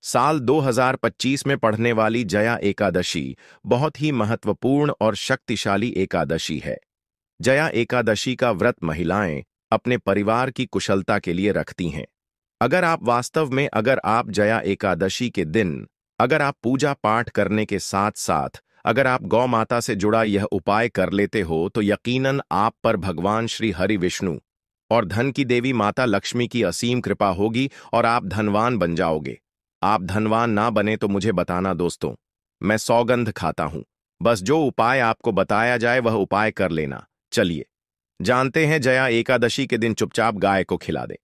साल 2025 में पढ़ने वाली जया एकादशी बहुत ही महत्वपूर्ण और शक्तिशाली एकादशी है। जया एकादशी का व्रत महिलाएं अपने परिवार की कुशलता के लिए रखती हैं। अगर आप जया एकादशी के दिन अगर आप पूजा पाठ करने के साथ साथ अगर आप गौ माता से जुड़ा यह उपाय कर लेते हो तो यकीनन आप पर भगवान श्री हरि विष्णु और धन की देवी माता लक्ष्मी की असीम कृपा होगी और आप धनवान बन जाओगे। आप धनवान ना बने तो मुझे बताना दोस्तों, मैं सौगंध खाता हूं। बस जो उपाय आपको बताया जाए वह उपाय कर लेना। चलिए जानते हैं। जया एकादशी के दिन चुपचाप गाय को खिला दे।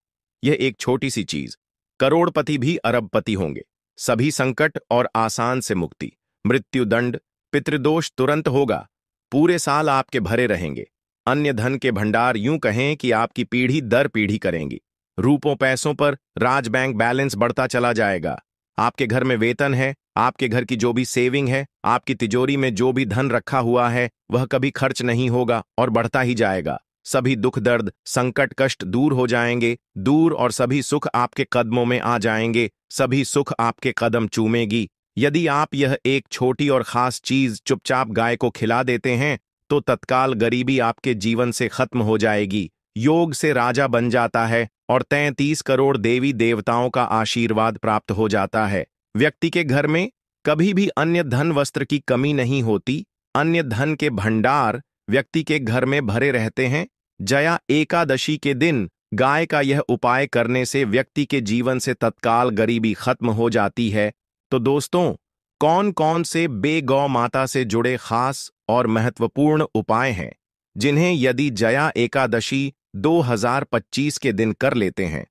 यह एक छोटी सी चीज, करोड़पति भी अरबपति होंगे। सभी संकट और आसान से मुक्ति, मृत्यु दंड, पितृदोष तुरंत होगा। पूरे साल आपके भरे रहेंगे। अन्य धन के भंडार यूं कहें कि आपकी पीढ़ी दर पीढ़ी करेंगी। रूपों पैसों पर राज बैंक बैलेंस बढ़ता चला जाएगा। आपके घर में वेतन है, आपके घर की जो भी सेविंग है, आपकी तिजोरी में जो भी धन रखा हुआ है वह कभी खर्च नहीं होगा और बढ़ता ही जाएगा। सभी दुख दर्द संकट कष्ट दूर हो जाएंगे दूर और सभी सुख आपके कदमों में आ जाएंगे। सभी सुख आपके कदम चूमेगी। यदि आप यह एक छोटी और खास चीज चुपचाप गाय को खिला देते हैं तो तत्काल गरीबी आपके जीवन से खत्म हो जाएगी। योग से राजा बन जाता है और 33 करोड़ देवी देवताओं का आशीर्वाद प्राप्त हो जाता है। व्यक्ति के घर में कभी भी अन्य धन वस्त्र की कमी नहीं होती। अन्य धन के भंडार व्यक्ति के घर में भरे रहते हैं। जया एकादशी के दिन गाय का यह उपाय करने से व्यक्ति के जीवन से तत्काल गरीबी खत्म हो जाती है। तो दोस्तों, कौन कौन से गौ माता से जुड़े खास और महत्वपूर्ण उपाय हैं जिन्हें यदि जया एकादशी 2025 के दिन कर लेते हैं?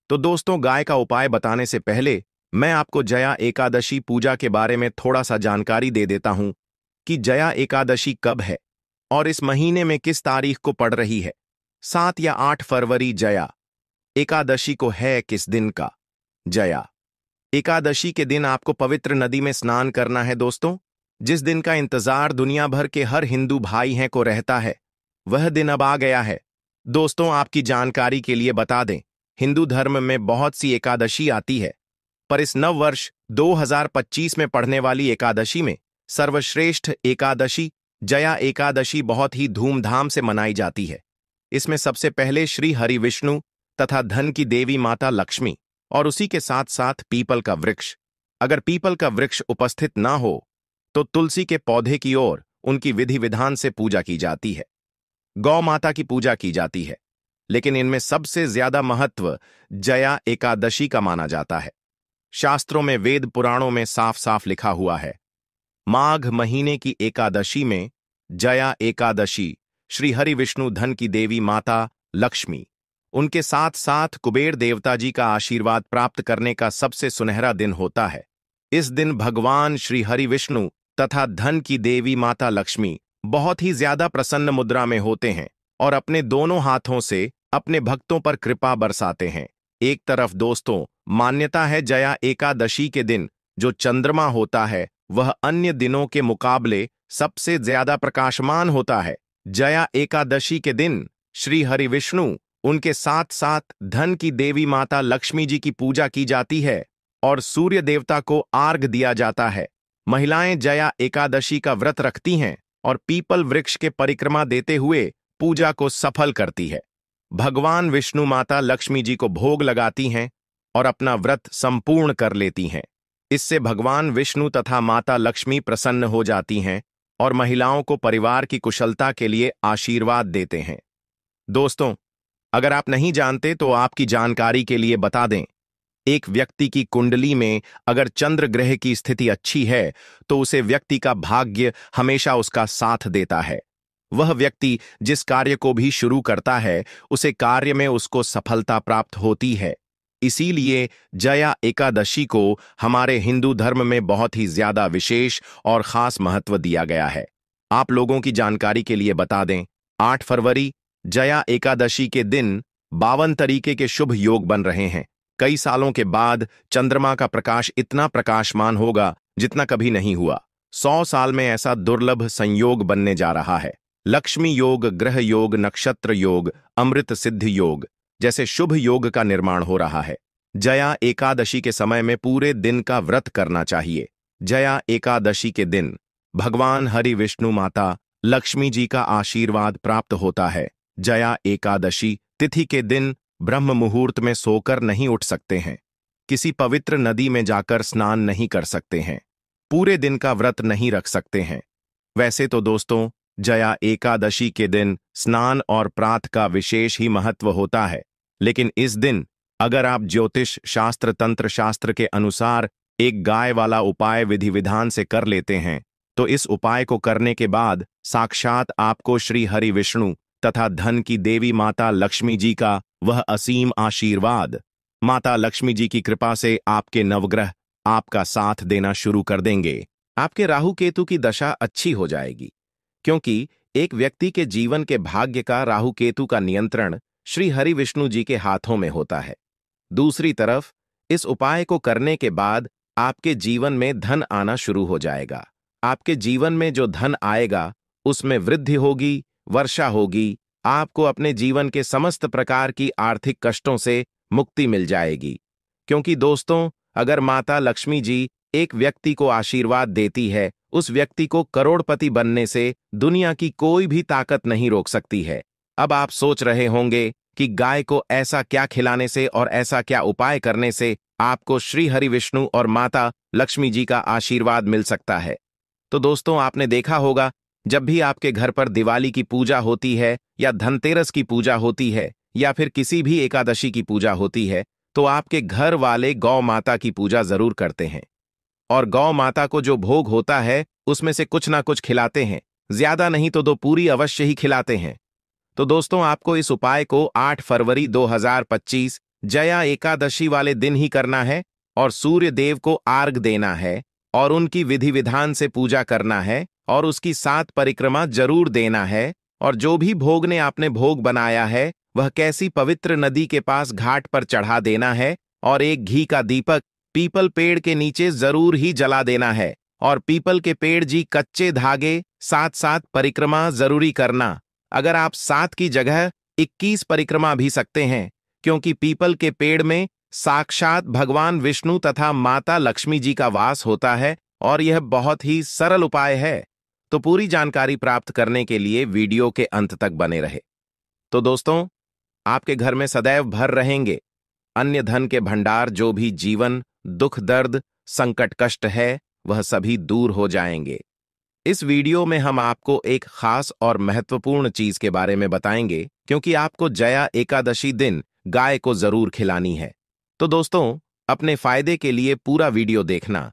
तो दोस्तों, गाय का उपाय बताने से पहले मैं आपको जया एकादशी पूजा के बारे में थोड़ा सा जानकारी दे देता हूं कि जया एकादशी कब है और इस महीने में किस तारीख को पड़ रही है। 7 या 8 फरवरी जया एकादशी को है किस दिन का? जया एकादशी के दिन आपको पवित्र नदी में स्नान करना है दोस्तों। जिस दिन का इंतजार दुनिया भर के हर हिंदू भाई हैं को रहता है, वह दिन अब आ गया है। दोस्तों, आपकी जानकारी के लिए बता दें, हिंदू धर्म में बहुत सी एकादशी आती है, पर इस नव वर्ष 2025 में पड़ने वाली एकादशी में सर्वश्रेष्ठ एकादशी जया एकादशी बहुत ही धूमधाम से मनाई जाती है। इसमें सबसे पहले श्री हरि विष्णु तथा धन की देवी माता लक्ष्मी और उसी के साथ साथ पीपल का वृक्ष, अगर पीपल का वृक्ष उपस्थित ना हो तो तुलसी के पौधे की ओर उनकी विधि विधान से पूजा की जाती है। गौ माता की पूजा की जाती है, लेकिन इनमें सबसे ज्यादा महत्व जया एकादशी का माना जाता है। शास्त्रों में वेद पुराणों में साफ साफ लिखा हुआ है, माघ महीने की एकादशी में जया एकादशी श्री हरि विष्णु धन की देवी माता लक्ष्मी उनके साथ साथ कुबेर देवता जी का आशीर्वाद प्राप्त करने का सबसे सुनहरा दिन होता है। इस दिन भगवान श्री हरि विष्णु तथा धन की देवी माता लक्ष्मी बहुत ही ज्यादा प्रसन्न मुद्रा में होते हैं और अपने दोनों हाथों से अपने भक्तों पर कृपा बरसाते हैं। एक तरफ दोस्तों, मान्यता है जया एकादशी के दिन जो चंद्रमा होता है वह अन्य दिनों के मुकाबले सबसे ज्यादा प्रकाशमान होता है। जया एकादशी के दिन श्री हरि विष्णु उनके साथ साथ धन की देवी माता लक्ष्मी जी की पूजा की जाती है और सूर्य देवता को आर्घ्य दिया जाता है। महिलाएं जया एकादशी का व्रत रखती हैं और पीपल वृक्ष के परिक्रमा देते हुए पूजा को सफल करती है। भगवान विष्णु माता लक्ष्मी जी को भोग लगाती हैं और अपना व्रत संपूर्ण कर लेती हैं। इससे भगवान विष्णु तथा माता लक्ष्मी प्रसन्न हो जाती हैं और महिलाओं को परिवार की कुशलता के लिए आशीर्वाद देते हैं। दोस्तों, अगर आप नहीं जानते तो आपकी जानकारी के लिए बता दें, एक व्यक्ति की कुंडली में अगर चंद्र ग्रह की स्थिति अच्छी है तो उसे व्यक्ति का भाग्य हमेशा उसका साथ देता है। वह व्यक्ति जिस कार्य को भी शुरू करता है उसे कार्य में उसको सफलता प्राप्त होती है। इसीलिए जया एकादशी को हमारे हिंदू धर्म में बहुत ही ज्यादा विशेष और खास महत्व दिया गया है। आप लोगों की जानकारी के लिए बता दें, 8 फरवरी जया एकादशी के दिन 52 तरीके के शुभ योग बन रहे हैं। कई सालों के बाद चंद्रमा का प्रकाश इतना प्रकाशमान होगा जितना कभी नहीं हुआ। 100 साल में ऐसा दुर्लभ संयोग बनने जा रहा है। लक्ष्मी योग, ग्रह योग, नक्षत्र योग, अमृत सिद्धि योग जैसे शुभ योग का निर्माण हो रहा है। जया एकादशी के समय में पूरे दिन का व्रत करना चाहिए। जया एकादशी के दिन भगवान हरि विष्णु माता लक्ष्मी जी का आशीर्वाद प्राप्त होता है। जया एकादशी तिथि के दिन ब्रह्म मुहूर्त में सोकर नहीं उठ सकते हैं, किसी पवित्र नदी में जाकर स्नान नहीं कर सकते हैं, पूरे दिन का व्रत नहीं रख सकते हैं। वैसे तो दोस्तों, जया एकादशी के दिन स्नान और प्रातः का विशेष ही महत्व होता है, लेकिन इस दिन अगर आप ज्योतिष शास्त्र तंत्र शास्त्र के अनुसार एक गाय वाला उपाय विधि विधान से कर लेते हैं, तो इस उपाय को करने के बाद साक्षात आपको श्री हरि विष्णु तथा धन की देवी माता लक्ष्मी जी का वह असीम आशीर्वाद, माता लक्ष्मी जी की कृपा से आपके नवग्रह आपका साथ देना शुरू कर देंगे। आपके राहु केतु की दशा अच्छी हो जाएगी, क्योंकि एक व्यक्ति के जीवन के भाग्य का राहु केतु का नियंत्रण श्री हरि विष्णु जी के हाथों में होता है। दूसरी तरफ इस उपाय को करने के बाद आपके जीवन में धन आना शुरू हो जाएगा। आपके जीवन में जो धन आएगा उसमें वृद्धि होगी, वर्षा होगी, आपको अपने जीवन के समस्त प्रकार की आर्थिक कष्टों से मुक्ति मिल जाएगी। क्योंकि दोस्तों, अगर माता लक्ष्मी जी एक व्यक्ति को आशीर्वाद देती है, उस व्यक्ति को करोड़पति बनने से दुनिया की कोई भी ताकत नहीं रोक सकती है। अब आप सोच रहे होंगे कि गाय को ऐसा क्या खिलाने से और ऐसा क्या उपाय करने से आपको श्री हरि विष्णु और माता लक्ष्मी जी का आशीर्वाद मिल सकता है। तो दोस्तों, आपने देखा होगा, जब भी आपके घर पर दिवाली की पूजा होती है या धनतेरस की पूजा होती है या फिर किसी भी एकादशी की पूजा होती है, तो आपके घर वाले गौ माता की पूजा जरूर करते हैं और गौ माता को जो भोग होता है उसमें से कुछ ना कुछ खिलाते हैं, ज्यादा नहीं तो 2 पूरी अवश्य ही खिलाते हैं। तो दोस्तों, आपको इस उपाय को 8 फरवरी 2025 जया एकादशी वाले दिन ही करना है और सूर्य देव को आर्घ देना है और उनकी विधि विधान से पूजा करना है और उसकी 7 परिक्रमा जरूर देना है। और जो भी भोग ने आपने भोग बनाया है वह कैसी पवित्र नदी के पास घाट पर चढ़ा देना है और एक घी का दीपक पीपल पेड़ के नीचे जरूर ही जला देना है और पीपल के पेड़ जी कच्चे धागे 7 परिक्रमा जरूरी करना। अगर आप 7 की जगह 21 परिक्रमा भी सकते हैं, क्योंकि पीपल के पेड़ में साक्षात भगवान विष्णु तथा माता लक्ष्मी जी का वास होता है और यह बहुत ही सरल उपाय है। तो पूरी जानकारी प्राप्त करने के लिए वीडियो के अंत तक बने रहे। तो दोस्तों, आपके घर में सदैव भर रहेंगे अन्य धन के भंडार, जो भी जीवन दुख दर्द संकट कष्ट है वह सभी दूर हो जाएंगे। इस वीडियो में हम आपको एक खास और महत्वपूर्ण चीज के बारे में बताएंगे, क्योंकि आपको जया एकादशी दिन गाय को जरूर खिलानी है। तो दोस्तों, अपने फायदे के लिए पूरा वीडियो देखना।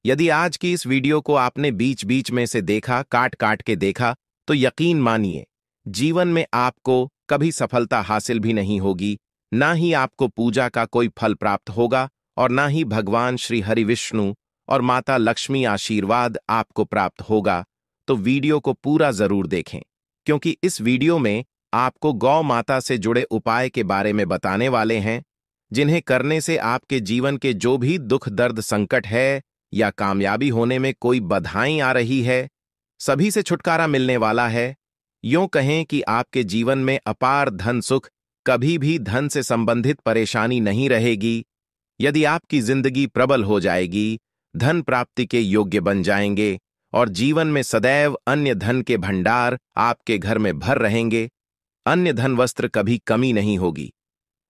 यदि आज की इस वीडियो को आपने बीच बीच में से देखा, काट काट के देखा, तो यकीन मानिए जीवन में आपको कभी सफलता हासिल भी नहीं होगी, ना ही आपको पूजा का कोई फल प्राप्त होगा और ना ही भगवान श्री हरि विष्णु और माता लक्ष्मी आशीर्वाद आपको प्राप्त होगा। तो वीडियो को पूरा जरूर देखें, क्योंकि इस वीडियो में आपको गौ माता से जुड़े उपाय के बारे में बताने वाले हैं, जिन्हें करने से आपके जीवन के जो भी दुख दर्द संकट है या कामयाबी होने में कोई बाधाएं आ रही है, सभी से छुटकारा मिलने वाला है। यूं कहें कि आपके जीवन में अपार धन सुख, कभी भी धन से संबंधित परेशानी नहीं रहेगी। यदि आपकी जिंदगी प्रबल हो जाएगी, धन प्राप्ति के योग्य बन जाएंगे और जीवन में सदैव अन्य धन के भंडार आपके घर में भर रहेंगे। अन्य धन वस्त्र कभी कमी नहीं होगी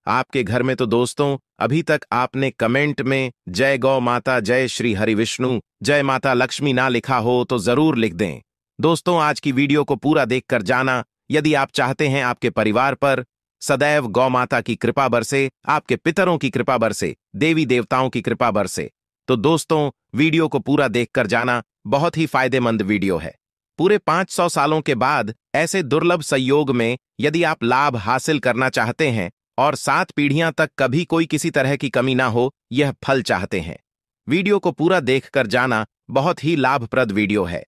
आपके घर में। तो दोस्तों, अभी तक आपने कमेंट में जय गौ माता, जय श्री हरि विष्णु, जय माता लक्ष्मी ना लिखा हो तो जरूर लिख दें। दोस्तों, आज की वीडियो को पूरा देखकर जाना। यदि आप चाहते हैं आपके परिवार पर सदैव गौ माता की कृपा बरसे, आपके पितरों की कृपा बरसे, देवी देवताओं की कृपा बरसे, तो दोस्तों वीडियो को पूरा देखकर जाना। बहुत ही फायदेमंद वीडियो है। पूरे 500 सालों के बाद ऐसे दुर्लभ संयोग में यदि आप लाभ हासिल करना चाहते हैं और 7 पीढ़ियां तक कभी कोई किसी तरह की कमी ना हो, यह फल चाहते हैं, वीडियो को पूरा देखकर जाना। बहुत ही लाभप्रद वीडियो है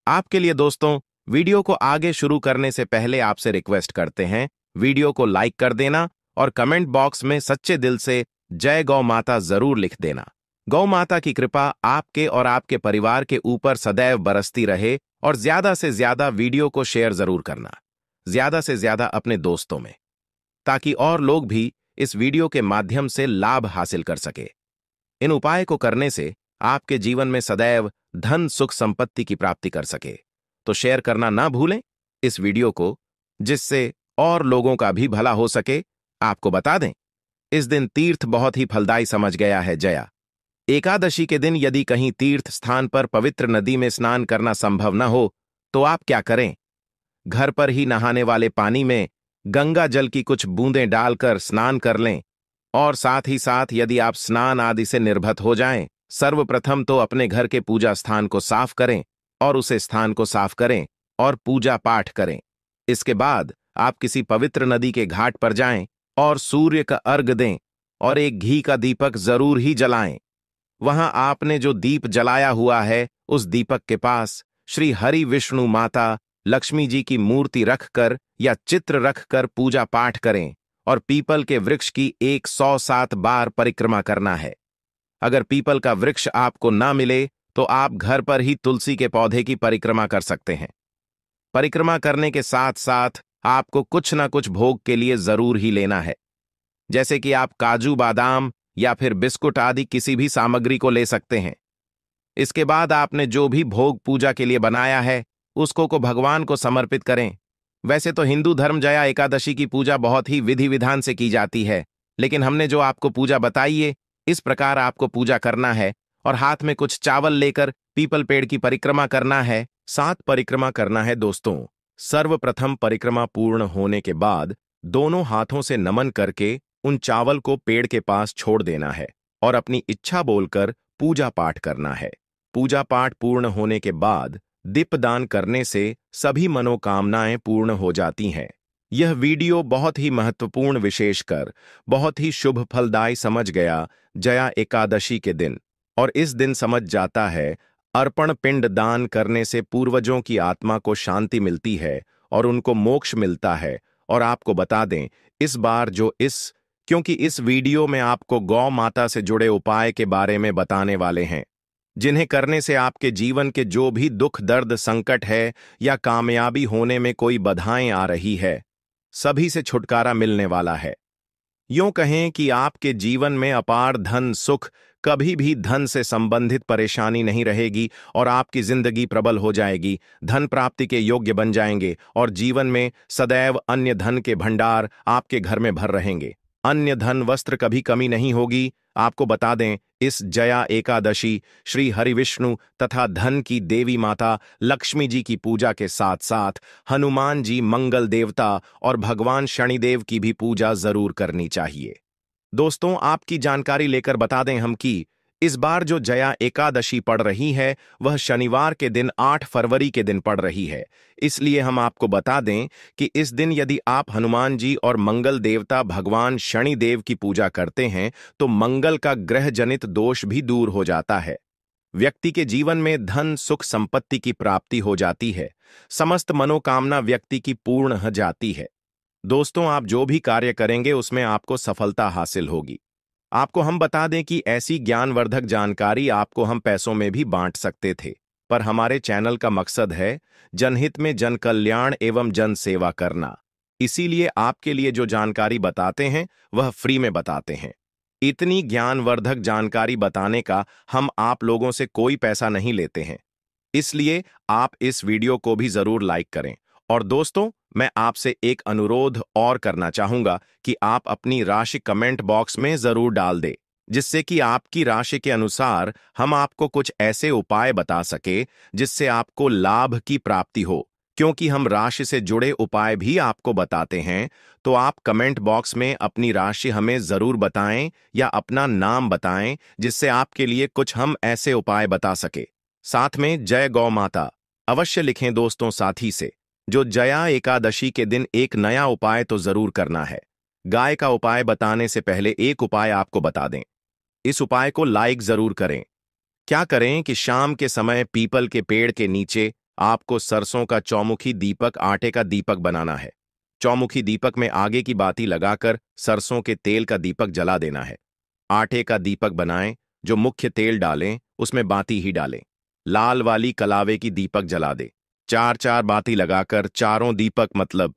आपके लिए। दोस्तों, वीडियो को आगे शुरू करने से पहले आपसे रिक्वेस्ट करते हैं, वीडियो को लाइक कर देना और कमेंट बॉक्स में सच्चे दिल से जय गौ माता जरूर लिख देना। गौ माता की कृपा आपके और आपके परिवार के ऊपर सदैव बरसती रहे और ज्यादा से ज्यादा वीडियो को शेयर जरूर करना, ज्यादा से ज्यादा अपने दोस्तों में, ताकि और लोग भी इस वीडियो के माध्यम से लाभ हासिल कर सके। इन उपाय को करने से आपके जीवन में सदैव धन सुख संपत्ति की प्राप्ति कर सके। तो शेयर करना ना भूलें इस वीडियो को, जिससे और लोगों का भी भला हो सके। आपको बता दें, इस दिन तीर्थ बहुत ही फलदायी समझ गया है। जया एकादशी के दिन यदि कहीं तीर्थ स्थान पर पवित्र नदी में स्नान करना संभव न हो तो आप क्या करें, घर पर ही नहाने वाले पानी में गंगा जल की कुछ बूंदें डालकर स्नान कर लें। और साथ ही साथ यदि आप स्नान आदि से निर्भत हो जाएं, सर्वप्रथम तो अपने घर के पूजा स्थान को साफ करें और उसे स्थान को साफ करें और पूजा पाठ करें। इसके बाद आप किसी पवित्र नदी के घाट पर जाएं और सूर्य का अर्घ दें और एक घी का दीपक जरूर ही जलाएं। वहां आपने जो दीप जलाया हुआ है उस दीपक के पास श्री हरि विष्णु माता लक्ष्मी जी की मूर्ति रखकर या चित्र रखकर पूजा पाठ करें और पीपल के वृक्ष की 107 बार परिक्रमा करना है। अगर पीपल का वृक्ष आपको ना मिले तो आप घर पर ही तुलसी के पौधे की परिक्रमा कर सकते हैं। परिक्रमा करने के साथ साथ आपको कुछ ना कुछ भोग के लिए जरूर ही लेना है, जैसे कि आप काजू बादाम या फिर बिस्कुट आदि किसी भी सामग्री को ले सकते हैं। इसके बाद आपने जो भी भोग पूजा के लिए बनाया है उसको भगवान को समर्पित करें। वैसे तो हिंदू धर्म जया एकादशी की पूजा बहुत ही विधि विधान से की जाती है, लेकिन हमने जो आपको पूजा बताई है इस प्रकार आपको पूजा करना है और हाथ में कुछ चावल लेकर पीपल पेड़ की परिक्रमा करना है। 7 परिक्रमा करना है दोस्तों। सर्वप्रथम परिक्रमा पूर्ण होने के बाद दोनों हाथों से नमन करके उन चावल को पेड़ के पास छोड़ देना है और अपनी इच्छा बोलकर पूजा पाठ करना है। पूजा पाठ पूर्ण होने के बाद दीपदान करने से सभी मनोकामनाएं पूर्ण हो जाती हैं। यह वीडियो बहुत ही महत्वपूर्ण, विशेषकर बहुत ही शुभ फलदायी समझ गया जया एकादशी के दिन। और इस दिन समझ जाता है अर्पण पिंड दान करने से पूर्वजों की आत्मा को शांति मिलती है और उनको मोक्ष मिलता है। और आपको बता दें इस बार क्योंकि इस वीडियो में आपको गौ माता से जुड़े उपाय के बारे में बताने वाले हैं, जिन्हें करने से आपके जीवन के जो भी दुख दर्द संकट है या कामयाबी होने में कोई बाधाएं आ रही है, सभी से छुटकारा मिलने वाला है। यूं कहें कि आपके जीवन में अपार धन सुख, कभी भी धन से संबंधित परेशानी नहीं रहेगी और आपकी जिंदगी प्रबल हो जाएगी। धन प्राप्ति के योग्य बन जाएंगे और जीवन में सदैव अन्य धन के भंडार आपके घर में भर रहेंगे। अन्य धन वस्त्र कभी कमी नहीं होगी। आपको बता दें इस जया एकादशी श्री हरिविष्णु तथा धन की देवी माता लक्ष्मी जी की पूजा के साथ साथ हनुमान जी मंगल देवता और भगवान शनिदेव की भी पूजा जरूर करनी चाहिए। दोस्तों, आपकी जानकारी लेकर बता दें हम कि इस बार जो जया एकादशी पड़ रही है वह शनिवार के दिन 8 फरवरी के दिन पड़ रही है। इसलिए हम आपको बता दें कि इस दिन यदि आप हनुमान जी और मंगल देवता भगवान शनिदेव की पूजा करते हैं तो मंगल का ग्रह जनित दोष भी दूर हो जाता है। व्यक्ति के जीवन में धन सुख संपत्ति की प्राप्ति हो जाती है। समस्त मनोकामना व्यक्ति की पूर्ण हो जाती है। दोस्तों, आप जो भी कार्य करेंगे उसमें आपको सफलता हासिल होगी। आपको हम बता दें कि ऐसी ज्ञानवर्धक जानकारी आपको हम पैसों में भी बांट सकते थे, पर हमारे चैनल का मकसद है जनहित में जन कल्याण एवं जन सेवा करना। इसीलिए आपके लिए जो जानकारी बताते हैं वह फ्री में बताते हैं। इतनी ज्ञानवर्धक जानकारी बताने का हम आप लोगों से कोई पैसा नहीं लेते हैं। इसलिए आप इस वीडियो को भी जरूर लाइक करें। और दोस्तों, मैं आपसे एक अनुरोध और करना चाहूंगा कि आप अपनी राशि कमेंट बॉक्स में जरूर डाल दें, जिससे कि आपकी राशि के अनुसार हम आपको कुछ ऐसे उपाय बता सके जिससे आपको लाभ की प्राप्ति हो। क्योंकि हम राशि से जुड़े उपाय भी आपको बताते हैं, तो आप कमेंट बॉक्स में अपनी राशि हमें जरूर बताएं या अपना नाम बताएं, जिससे आपके लिए कुछ हम ऐसे उपाय बता सके। साथ में जय गौ माता अवश्य लिखें दोस्तों। साथी से जो जया एकादशी के दिन एक नया उपाय तो जरूर करना है। गाय का उपाय बताने से पहले एक उपाय आपको बता दें। इस उपाय को लाइक जरूर करें। क्या करें कि शाम के समय पीपल के पेड़ के नीचे आपको सरसों का चौमुखी दीपक, आटे का दीपक बनाना है। चौमुखी दीपक में आगे की बाती लगाकर सरसों के तेल का दीपक जला देना है। आटे का दीपक बनाएं, जो मुख्य तेल डालें उसमें बाती ही डालें। लाल वाली कलावे की दीपक जला दे। 4-4 बाती लगाकर चारों दीपक मतलब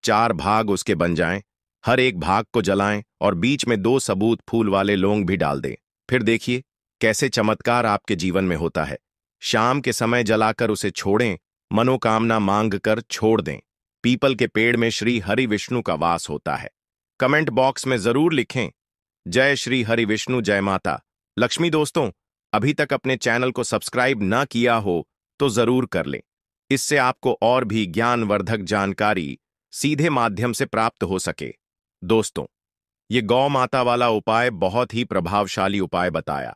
4 भाग उसके बन जाएं। हर एक भाग को जलाएं और बीच में 2 सबूत फूल वाले लौंग भी डाल दें। फिर देखिए कैसे चमत्कार आपके जीवन में होता है। शाम के समय जलाकर उसे छोड़ें, मनोकामना मांग कर छोड़ दें। पीपल के पेड़ में श्री हरि विष्णु का वास होता है। कमेंट बॉक्स में जरूर लिखें, जय श्री हरि विष्णु, जय माता लक्ष्मी। दोस्तों, अभी तक अपने चैनल को सब्सक्राइब ना किया हो तो जरूर कर लें। इससे आपको और भी ज्ञानवर्धक जानकारी सीधे माध्यम से प्राप्त हो सके। दोस्तों, ये गौ माता वाला उपाय बहुत ही प्रभावशाली उपाय बताया।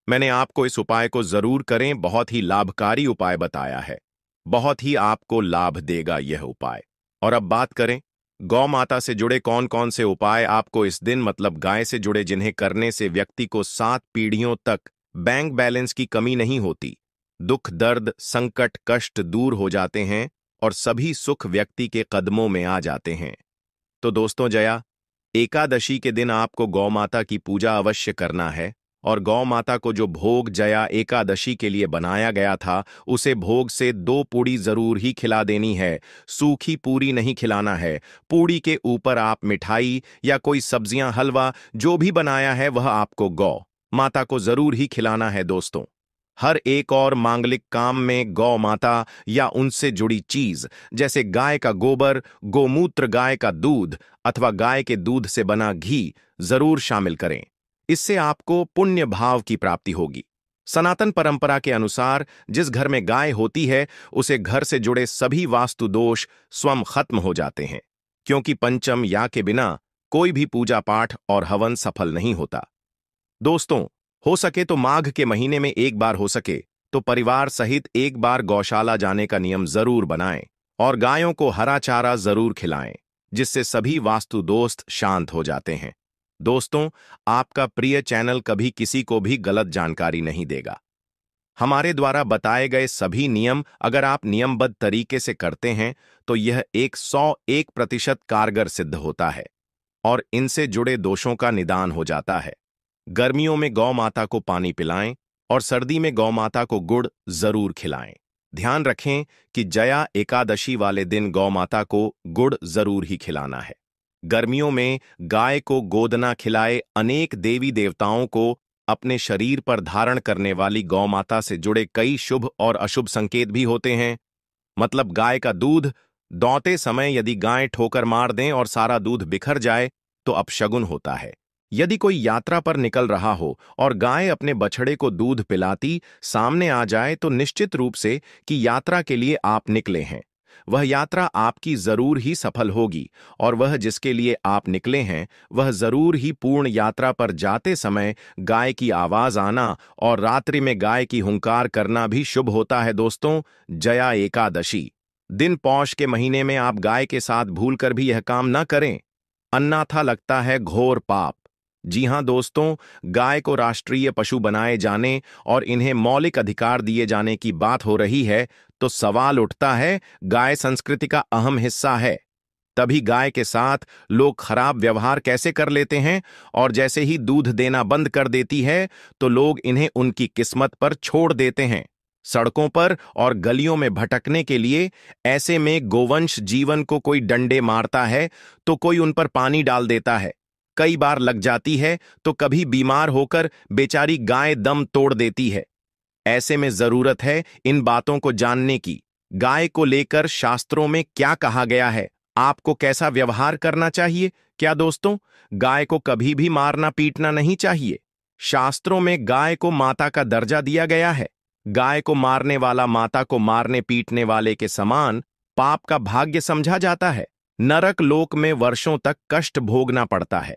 मैंने आपको इस उपाय को जरूर करें, बहुत ही लाभकारी उपाय बताया है। बहुत ही आपको लाभ देगा यह उपाय। और अब बात करें गौ माता से जुड़े कौन कौन से उपाय आपको इस दिन, मतलब गाय से जुड़े, जिन्हें करने से व्यक्ति को 7 पीढ़ियों तक बैंक बैलेंस की कमी नहीं होती, दुख दर्द संकट कष्ट दूर हो जाते हैं और सभी सुख व्यक्ति के कदमों में आ जाते हैं। तो दोस्तों, जया एकादशी के दिन आपको गौ माता की पूजा अवश्य करना है और गौ माता को जो भोग जया एकादशी के लिए बनाया गया था, उसे भोग से 2 पूड़ी जरूर ही खिला देनी है। सूखी पूरी नहीं खिलाना है। पूड़ी के ऊपर आप मिठाई या कोई सब्जियां, हलवा जो भी बनाया है वह आपको गौ माता को जरूर ही खिलाना है। दोस्तों, हर एक और मांगलिक काम में गौ माता या उनसे जुड़ी चीज, जैसे गाय का गोबर, गोमूत्र, गाय का दूध अथवा गाय के दूध से बना घी जरूर शामिल करें। इससे आपको पुण्य भाव की प्राप्ति होगी। सनातन परंपरा के अनुसार जिस घर में गाय होती है, उसे घर से जुड़े सभी वास्तु दोष स्वयं खत्म हो जाते हैं, क्योंकि पंचम या के बिना कोई भी पूजा पाठ और हवन सफल नहीं होता। दोस्तों, हो सके तो माघ के महीने में एक बार, हो सके तो परिवार सहित एक बार गौशाला जाने का नियम जरूर बनाएं और गायों को हरा चारा जरूर खिलाएं, जिससे सभी वास्तु दोस्त शांत हो जाते हैं। दोस्तों, आपका प्रिय चैनल कभी किसी को भी गलत जानकारी नहीं देगा। हमारे द्वारा बताए गए सभी नियम अगर आप नियमबद्ध तरीके से करते हैं तो यह 101% कारगर सिद्ध होता है और इनसे जुड़े दोषों का निदान हो जाता है। गर्मियों में गौ माता को पानी पिलाएं और सर्दी में गौ माता को गुड़ जरूर खिलाएं। ध्यान रखें कि जया एकादशी वाले दिन गौ माता को गुड़ जरूर ही खिलाना है। गर्मियों में गाय को गोदना खिलाए। अनेक देवी देवताओं को अपने शरीर पर धारण करने वाली गौ माता से जुड़े कई शुभ और अशुभ संकेत भी होते हैं। मतलब गाय का दूध दौड़ते समय यदि गाय ठोकर मार दें और सारा दूध बिखर जाए तो अपशगुन होता है। यदि कोई यात्रा पर निकल रहा हो और गाय अपने बछड़े को दूध पिलाती सामने आ जाए तो निश्चित रूप से कि यात्रा के लिए आप निकले हैं, वह यात्रा आपकी जरूर ही सफल होगी और वह जिसके लिए आप निकले हैं वह जरूर ही पूर्ण यात्रा पर जाते समय गाय की आवाज आना और रात्रि में गाय की हुंकार करना भी शुभ होता है। दोस्तों, जया एकादशी दिन पौष के महीने में आप गाय के साथ भूलकर भी यह काम न करें, अन्यथा लगता है घोर पाप। जी हां दोस्तों, गाय को राष्ट्रीय पशु बनाए जाने और इन्हें मौलिक अधिकार दिए जाने की बात हो रही है तो सवाल उठता है, गाय संस्कृति का अहम हिस्सा है, तभी गाय के साथ लोग खराब व्यवहार कैसे कर लेते हैं और जैसे ही दूध देना बंद कर देती है तो लोग इन्हें उनकी किस्मत पर छोड़ देते हैं, सड़कों पर और गलियों में भटकने के लिए। ऐसे में गोवंश जीवन को कोई डंडे मारता है तो कोई उन पर पानी डाल देता है, कई बार लग जाती है तो कभी बीमार होकर बेचारी गाय दम तोड़ देती है। ऐसे में जरूरत है इन बातों को जानने की। गाय को लेकर शास्त्रों में क्या कहा गया है, आपको कैसा व्यवहार करना चाहिए। क्या दोस्तों, गाय को कभी भी मारना पीटना नहीं चाहिए। शास्त्रों में गाय को माता का दर्जा दिया गया है। गाय को मारने वाला माता को मारने पीटने वाले के समान पाप का भाग्य समझा जाता है। नरक लोक में वर्षों तक कष्ट भोगना पड़ता है।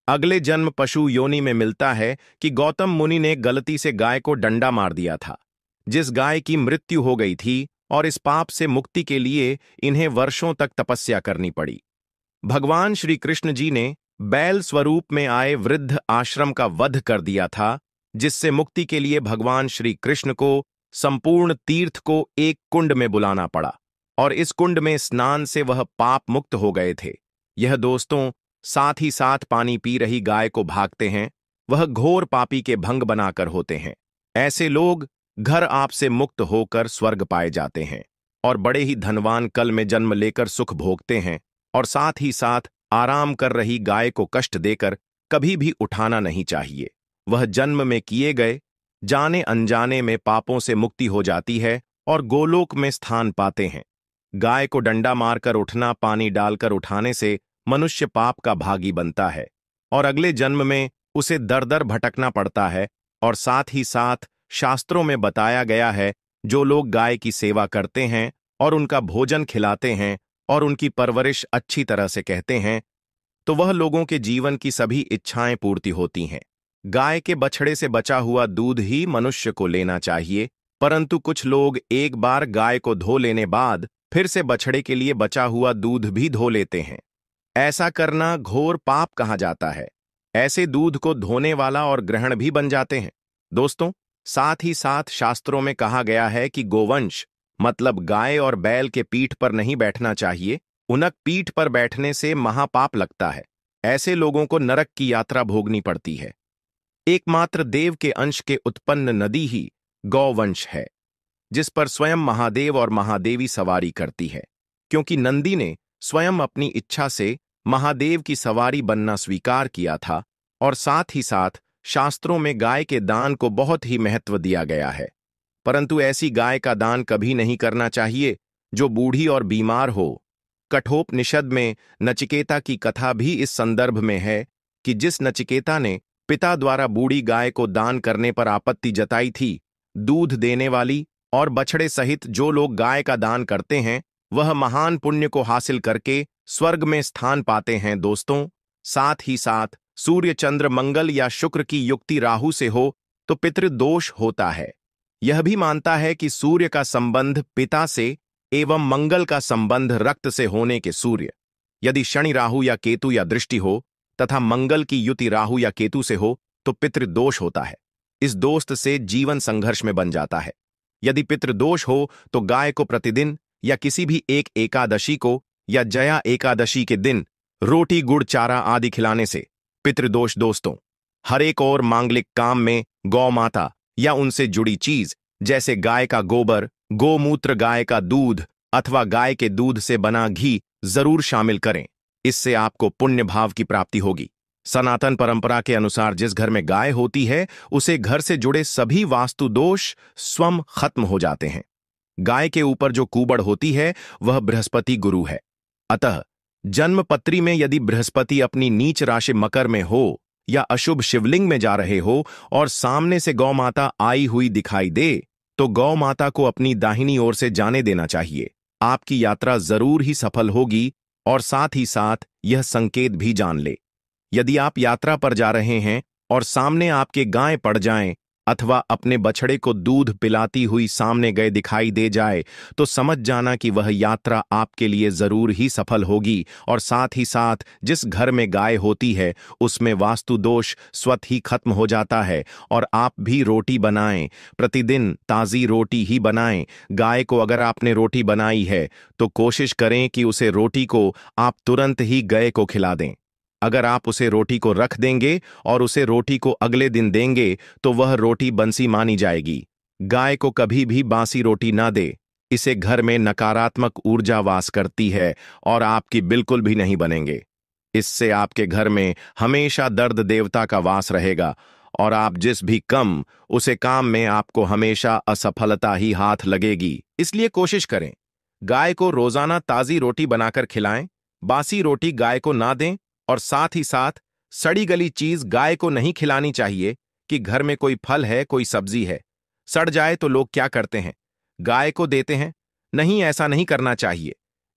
अगले जन्म पशु योनि में मिलता है कि गौतम मुनि ने गलती से गाय को डंडा मार दिया था, जिस गाय की मृत्यु हो गई थी, और इस पाप से मुक्ति के लिए इन्हें वर्षों तक तपस्या करनी पड़ी। भगवान श्री कृष्ण जी ने बैल स्वरूप में आए वृद्ध आश्रम का वध कर दिया था, जिससे मुक्ति के लिए भगवान श्री कृष्ण को संपूर्ण तीर्थ को एक कुंड में बुलाना पड़ा और इस कुंड में स्नान से वह पाप मुक्त हो गए थे। यह दोस्तों, साथ ही साथ पानी पी रही गाय को भागते हैं, वह घोर पापी के भंग बनाकर होते हैं। ऐसे लोग घर आपसे मुक्त होकर स्वर्ग पाए जाते हैं और बड़े ही धनवान कल में जन्म लेकर सुख भोगते हैं और साथ ही साथ आराम कर रही गाय को कष्ट देकर कभी भी उठाना नहीं चाहिए। वह जन्म में किए गए जाने अनजाने में पापों से मुक्ति हो जाती है और गोलोक में स्थान पाते हैं। गाय को डंडा मारकर उठना, पानी डालकर उठाने से मनुष्य पाप का भागी बनता है और अगले जन्म में उसे दर दर भटकना पड़ता है। और साथ ही साथ शास्त्रों में बताया गया है, जो लोग गाय की सेवा करते हैं और उनका भोजन खिलाते हैं और उनकी परवरिश अच्छी तरह से कहते हैं, तो वह लोगों के जीवन की सभी इच्छाएं पूर्ति होती हैं। गाय के बछड़े से बचा हुआ दूध ही मनुष्य को लेना चाहिए, परंतु कुछ लोग एक बार गाय को धो लेने बाद फिर से बछड़े के लिए बचा हुआ दूध भी धो लेते हैं। ऐसा करना घोर पाप कहा जाता है। ऐसे दूध को धोने वाला और ग्रहण भी बन जाते हैं। दोस्तों, साथ ही साथ शास्त्रों में कहा गया है कि गोवंश मतलब गाय और बैल के पीठ पर नहीं बैठना चाहिए। उनक पीठ पर बैठने से महापाप लगता है। ऐसे लोगों को नरक की यात्रा भोगनी पड़ती है। एकमात्र देव के अंश के उत्पन्न नदी ही गौवंश है, जिस पर स्वयं महादेव और महादेवी सवारी करती है। क्योंकि नंदी ने स्वयं अपनी इच्छा से महादेव की सवारी बनना स्वीकार किया था, और साथ ही साथ शास्त्रों में गाय के दान को बहुत ही महत्व दिया गया है। परंतु ऐसी गाय का दान कभी नहीं करना चाहिए जो बूढ़ी और बीमार हो। कठोपनिषद में नचिकेता की कथा भी इस संदर्भ में है कि जिस नचिकेता ने पिता द्वारा बूढ़ी गाय को दान करने पर आपत्ति जताई थी, दूध देने वाली और बछड़े सहित जो लोग गाय का दान करते हैं, वह महान पुण्य को हासिल करके स्वर्ग में स्थान पाते हैं। दोस्तों, साथ ही साथ सूर्य, चंद्र, मंगल या शुक्र की युक्ति राहु से हो तो पितृदोष होता है। यह भी मानता है कि सूर्य का संबंध पिता से एवं मंगल का संबंध रक्त से होने के सूर्य, यदि शनि, राहु या केतु या दृष्टि हो तथा मंगल की युति राहु या केतु से हो तो पितृदोष होता है। इस दोस्त से जीवन संघर्ष में बन जाता है। यदि पितृदोष हो तो गाय को प्रतिदिन या किसी भी एक एकादशी को या जया एकादशी के दिन रोटी, गुड़, चारा आदि खिलाने से पितृदोष। दोस्तों, हर एक और मांगलिक काम में गौ माता या उनसे जुड़ी चीज जैसे गाय का गोबर, गोमूत्र, गाय का दूध अथवा गाय के दूध से बना घी जरूर शामिल करें। इससे आपको पुण्य भाव की प्राप्ति होगी। सनातन परंपरा के अनुसार जिस घर में गाय होती है उसे घर से जुड़े सभी वास्तु दोष स्वयं खत्म हो जाते हैं। गाय के ऊपर जो कुबड़ होती है वह बृहस्पति गुरु है। अतः जन्मपत्री में यदि बृहस्पति अपनी नीच राशि मकर में हो या अशुभ शिवलिंग में जा रहे हो और सामने से गौ माता आई हुई दिखाई दे तो गौ माता को अपनी दाहिनी ओर से जाने देना चाहिए। आपकी यात्रा जरूर ही सफल होगी। और साथ ही साथ यह संकेत भी जान ले, यदि आप यात्रा पर जा रहे हैं और सामने आपके गाय पड़ जाएं अथवा अपने बछड़े को दूध पिलाती हुई सामने गए दिखाई दे जाए तो समझ जाना कि वह यात्रा आपके लिए जरूर ही सफल होगी। और साथ ही साथ जिस घर में गाय होती है उसमें वास्तु दोष स्वतः ही खत्म हो जाता है। और आप भी रोटी बनाएं, प्रतिदिन ताज़ी रोटी ही बनाएं। गाय को अगर आपने रोटी बनाई है तो कोशिश करें कि उसे रोटी को आप तुरंत ही गाय को खिला दें। अगर आप उसे रोटी को रख देंगे और उसे रोटी को अगले दिन देंगे तो वह रोटी बंसी मानी जाएगी। गाय को कभी भी बासी रोटी ना दे, इसे घर में नकारात्मक ऊर्जा वास करती है और आपकी बिल्कुल भी नहीं बनेंगे। इससे आपके घर में हमेशा दर्द देवता का वास रहेगा और आप जिस भी उसे काम में आपको हमेशा असफलता ही हाथ लगेगी। इसलिए कोशिश करें, गाय को रोजाना ताजी रोटी बनाकर खिलाएं, बासी रोटी गाय को ना दें। और साथ ही साथ सड़ी गली चीज गाय को नहीं खिलानी चाहिए कि घर में कोई फल है, कोई सब्जी है, सड़ जाए तो लोग क्या करते हैं, गाय को देते हैं। नहीं, ऐसा नहीं करना चाहिए।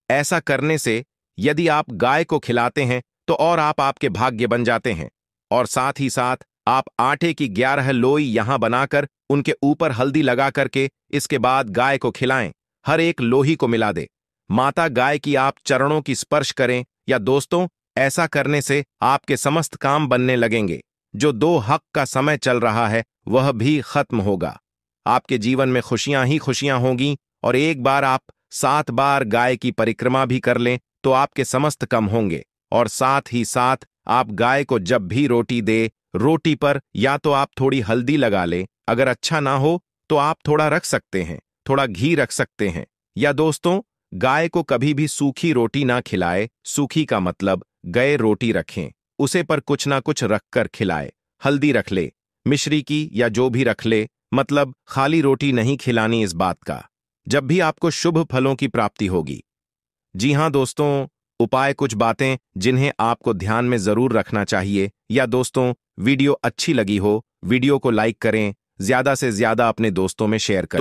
ऐसा करने से यदि आप गाय को खिलाते हैं तो और आप आपके भाग्य बन जाते हैं। और साथ ही साथ आप आटे की 11 लोई यहां बनाकर उनके ऊपर हल्दी लगा करके इसके बाद गाय को खिलाएं। हर एक लोही को मिला दे, माता गाय की आप चरणों की स्पर्श करें। या दोस्तों, ऐसा करने से आपके समस्त काम बनने लगेंगे। जो 2 हक का समय चल रहा है वह भी खत्म होगा। आपके जीवन में खुशियां ही खुशियां होंगी। और एक बार आप 7 बार गाय की परिक्रमा भी कर लें तो आपके समस्त कम होंगे। और साथ ही साथ आप गाय को जब भी रोटी दे, रोटी पर या तो आप थोड़ी हल्दी लगा लें, अगर अच्छा ना हो तो आप थोड़ा रख सकते हैं, थोड़ा घी रख सकते हैं। या दोस्तों, गाय को कभी भी सूखी रोटी ना खिलाए। सूखी का मतलब गए रोटी रखें, उसे पर कुछ ना कुछ रखकर खिलाए। हल्दी रख ले, मिश्री की या जो भी रख ले, मतलब खाली रोटी नहीं खिलानी इस बात का। जब भी आपको शुभ फलों की प्राप्ति होगी। जी हाँ दोस्तों, उपाय कुछ बातें जिन्हें आपको ध्यान में जरूर रखना चाहिए। या दोस्तों, वीडियो अच्छी लगी हो, वीडियो को लाइक करें, ज्यादा से ज्यादा अपने दोस्तों में शेयर करें।